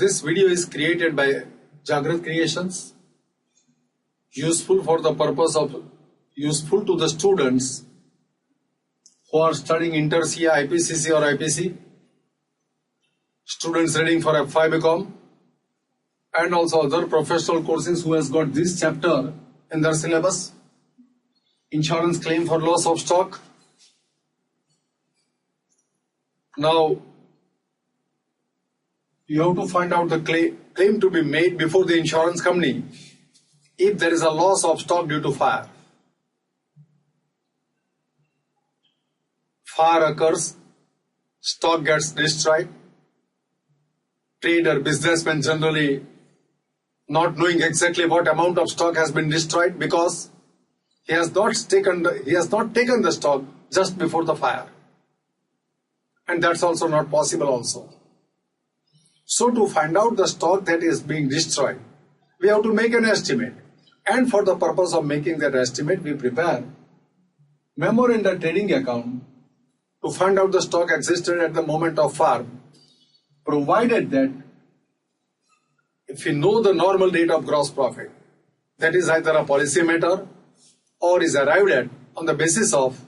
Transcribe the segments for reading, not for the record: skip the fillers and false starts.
This video is created by Jagrat Creations, useful to the students who are studying inter CA, IPCC or IPC, students reading for FYBCom, and also other professional courses who has got this chapter in their syllabus. Insurance claim for loss of stock. Now, you have to find out the claim to be made before the insurance company if there is a loss of stock due to fire. Fire occurs, stock gets destroyed. Trader, businessman generally not knowing exactly what amount of stock has been destroyed because he has not taken the stock just before the fire. And that's also not possible also. So to find out the stock that is being destroyed, we have to make an estimate. And for the purpose of making that estimate, we prepare Memorandum Trading Account to find out the stock existed at the moment of fire, provided that if we know the normal rate of gross profit, that is either a policy matter or is arrived at on the basis of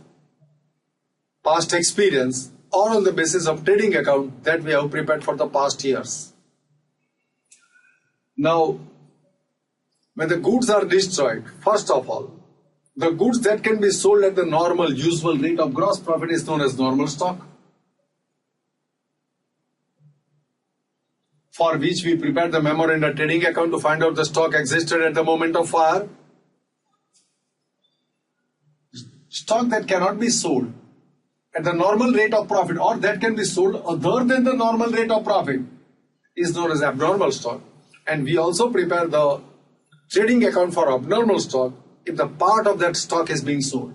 past experience or on the basis of trading account that we have prepared for the past years. Now, when the goods are destroyed, first of all, the goods that can be sold at the normal usual rate of gross profit is known as normal stock, for which we prepare the Memorandum Trading Account to find out the stock existed at the moment of fire. Stock that cannot be sold at the normal rate of profit or that can be sold other than the normal rate of profit is known as abnormal stock. And we also prepare the trading account for abnormal stock if the part of that stock is being sold.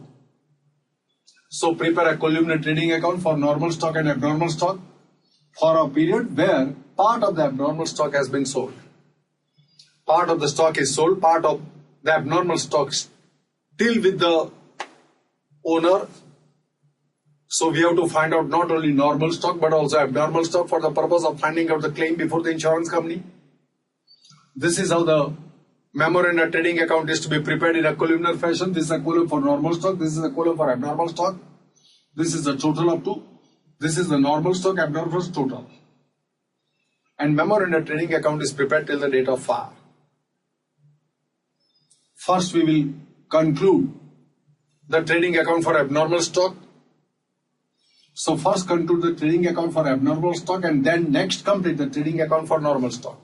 So prepare a columnar trading account for normal stock and abnormal stock for a period where part of the abnormal stock has been sold. Part of the stock is sold, part of the abnormal stock still with the owner. So we have to find out not only normal stock but also abnormal stock for the purpose of finding out the claim before the insurance company. This is how the Memorandum Trading Account is to be prepared in a columnar fashion. This is a column for normal stock, this is a column for abnormal stock. This is the total up to. This is the normal stock, abnormal total. And Memorandum Trading Account is prepared till the date of fire. First we will conclude the trading account for abnormal stock. So first conclude the trading account for abnormal stock and then next complete the trading account for normal stock.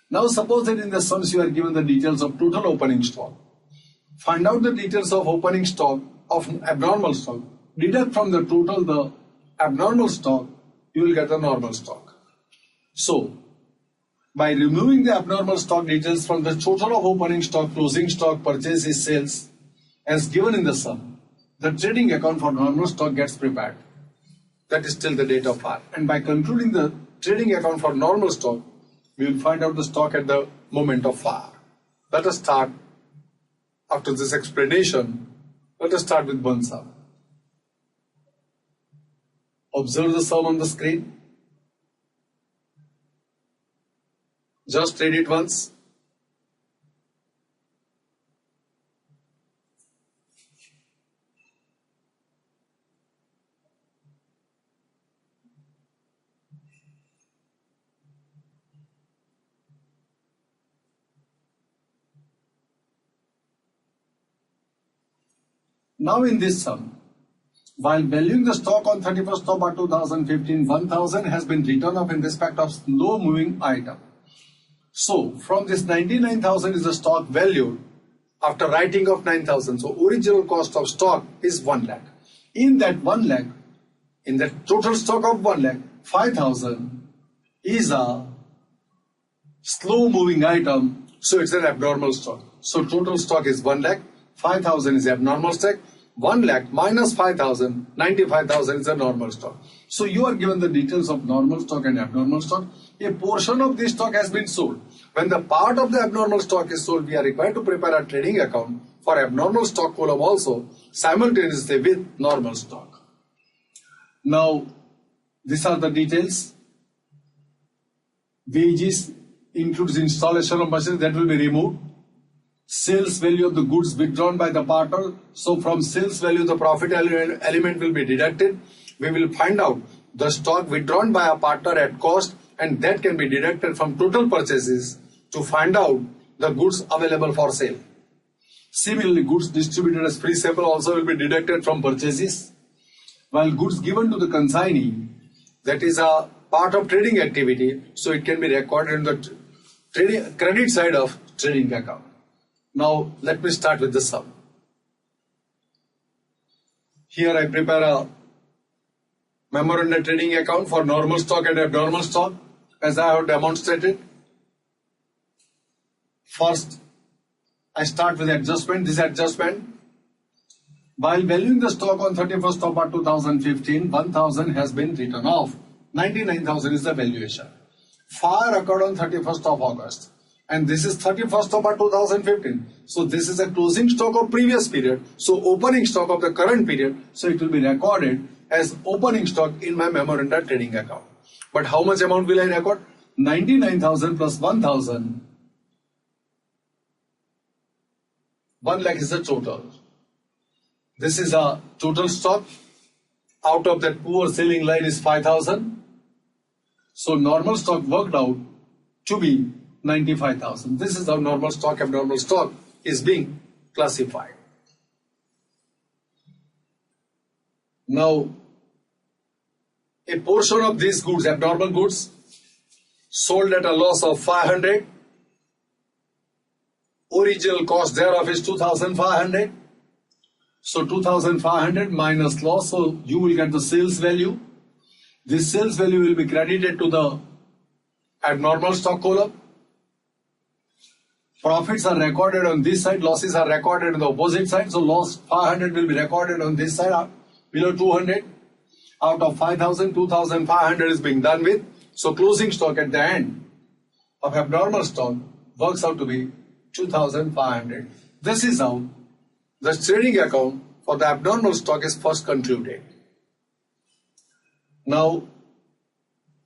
Now suppose that in the sums you are given the details of total opening stock. Find out the details of opening stock of abnormal stock. Deduct from the total the abnormal stock, you will get the normal stock. So, by removing the abnormal stock details from the total of opening stock, closing stock, purchases, sales, as given in the sum, the trading account for normal stock gets prepared. That is till the date of fire. And by concluding the trading account for normal stock, we will find out the stock at the moment of fire. Let us start, after this explanation, let us start with one sum. Observe the sum on the screen. Just read it once. Now in this sum, while valuing the stock on 31st October 2015, 1,000 has been written off in respect of slow moving item. So from this 99,000 is the stock valued after writing of 9,000. So original cost of stock is 1 lakh. In that 1 lakh, in the total stock of 1 lakh, 5,000 is a slow moving item. So it's an abnormal stock. So total stock is 1 lakh. 5,000 is abnormal stock, 1 lakh minus 5,000, 95,000 is a normal stock. So you are given the details of normal stock and abnormal stock. A portion of this stock has been sold. When the part of the abnormal stock is sold, we are required to prepare a trading account for abnormal stock column also simultaneously with normal stock. Now, these are the details. Wages includes installation of machines, that will be removed. Sales value of the goods withdrawn by the partner. So from sales value, the profit element will be deducted. We will find out the stock withdrawn by a partner at cost, and that can be deducted from total purchases to find out the goods available for sale. Similarly, goods distributed as free sample also will be deducted from purchases, while goods given to the consignee, that is a part of trading activity, so it can be recorded in the credit side of trading account. Now let me start with the sum. Here I prepare a memorandum trading account for normal stock and abnormal stock, as I have demonstrated. First, I start with adjustment. This adjustment, while valuing the stock on 31st of March 2015, 1,000 has been written off. 99,000 is the valuation. Fire occurred on 31st of August. And this is 31st of March 2015. So this is a closing stock of previous period. So opening stock of the current period. So it will be recorded as opening stock in my memorandum trading account. But how much amount will I record? 99,000 plus 1,000. 1 lakh is the total. This is a total stock. Out of that poor selling line is 5,000. So normal stock worked out to be 95,000. This is how normal stock, abnormal stock is being classified. Now, a portion of these goods, abnormal goods, sold at a loss of 500. Original cost thereof is 2,500. So 2,500 minus loss, so you will get the sales value. This sales value will be credited to the abnormal stock column. Profits are recorded on this side, losses are recorded on the opposite side. So loss 500 will be recorded on this side, below 200. Out of 5,000, 2,500 is being done with. So closing stock at the end of abnormal stock works out to be 2,500. This is how the trading account for the abnormal stock is first concluded. Now,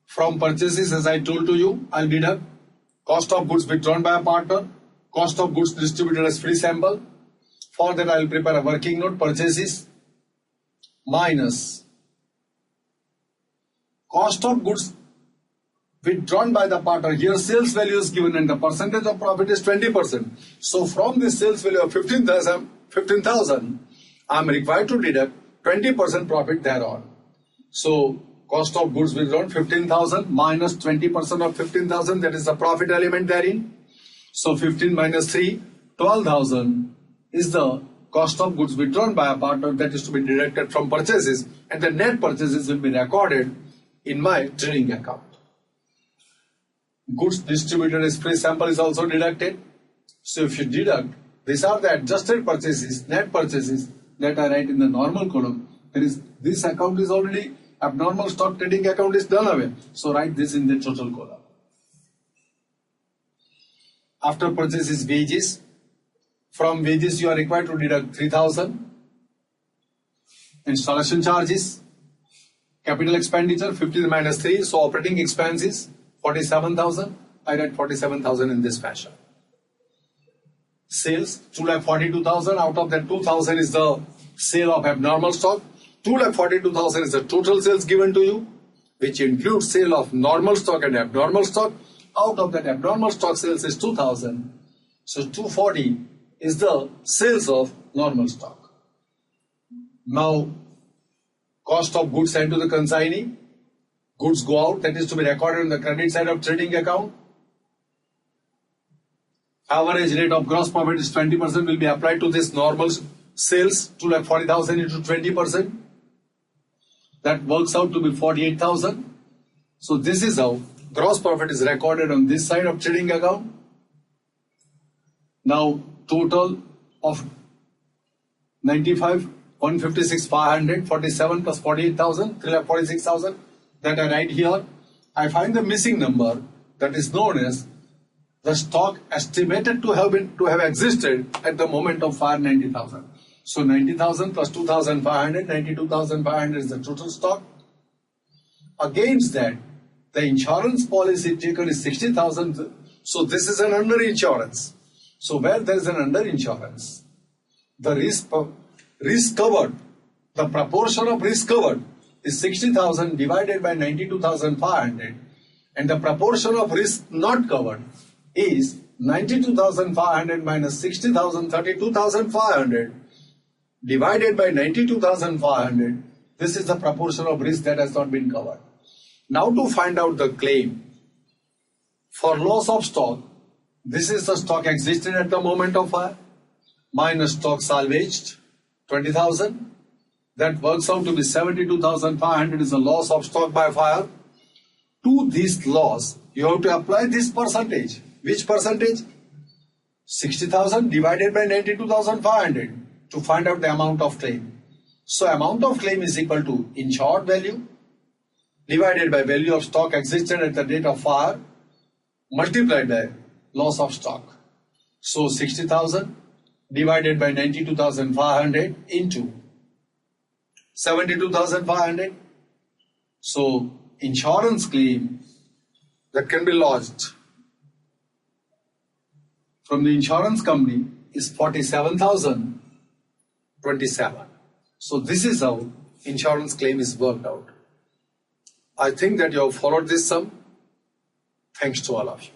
from purchases, as I told to you, I'll deduct cost of goods withdrawn by a partner, cost of goods distributed as free sample. For that, I'll prepare a working note, purchases minus cost of goods withdrawn by the partner. Here sales value is given and the percentage of profit is 20%. So from this sales value of 15,000, I am required to deduct 20% profit thereon. So cost of goods withdrawn 15,000 minus 20% of 15,000, that is the profit element therein. So 15 minus 3, 12,000 is the cost of goods withdrawn by a partner, that is to be deducted from purchases, and the net purchases will be recorded in my trading account. Goods distributed as free sample is also deducted. So if you deduct, these are the adjusted purchases, net purchases that I write in the normal column. This account is already abnormal stock trading account is done away. So write this in the total column. After purchases, wages. From wages you are required to deduct 3,000. Installation charges. Capital expenditure 15 minus 3. So operating expenses 47,000. I write 47,000 in this fashion. Sales 2,42,000. Out of that 2,000 is the sale of abnormal stock. 2,42,000 is the total sales given to you, which includes sale of normal stock and abnormal stock. Out of that abnormal stock sales is 2,000. So 240 is the sales of normal stock. Now, cost of goods sent to the consignee. Goods go out, that is to be recorded on the credit side of trading account. Average rate of gross profit is 20%, will be applied to this normal sales, 2,40,000 into 20%. That works out to be 48,000. So this is how gross profit is recorded on this side of trading account. Now total of 95, 156, 500, 47 plus 48,000, 3,46,000 that I write here. I find the missing number, that is known as the stock estimated to have existed at the moment of fire, 90,000. So 90,000 plus 2,500, 92,500 is the total stock. Against that, The insurance policy taken is 60,000. So this is an underinsurance. So where there is an underinsurance, the risk covered, the proportion of risk covered is 60,000 divided by 92,500, and the proportion of risk not covered is 92,500 minus 60,000, 32,500 divided by 92,500. This is the proportion of risk that has not been covered. Now to find out the claim for loss of stock, this is the stock existed at the moment of fire minus stock salvaged 20,000. That works out to be 72,500 is the loss of stock by fire. To this loss, you have to apply this percentage. Which percentage? 60,000 divided by 92,500 to find out the amount of claim. So amount of claim is equal to insured value divided by value of stock existed at the date of fire multiplied by loss of stock. So 60,000 divided by 92,500 into 72,500. So insurance claim that can be lodged from the insurance company is 47,027. So this is how insurance claim is worked out. I think that you have followed this sum. Thanks to all of you.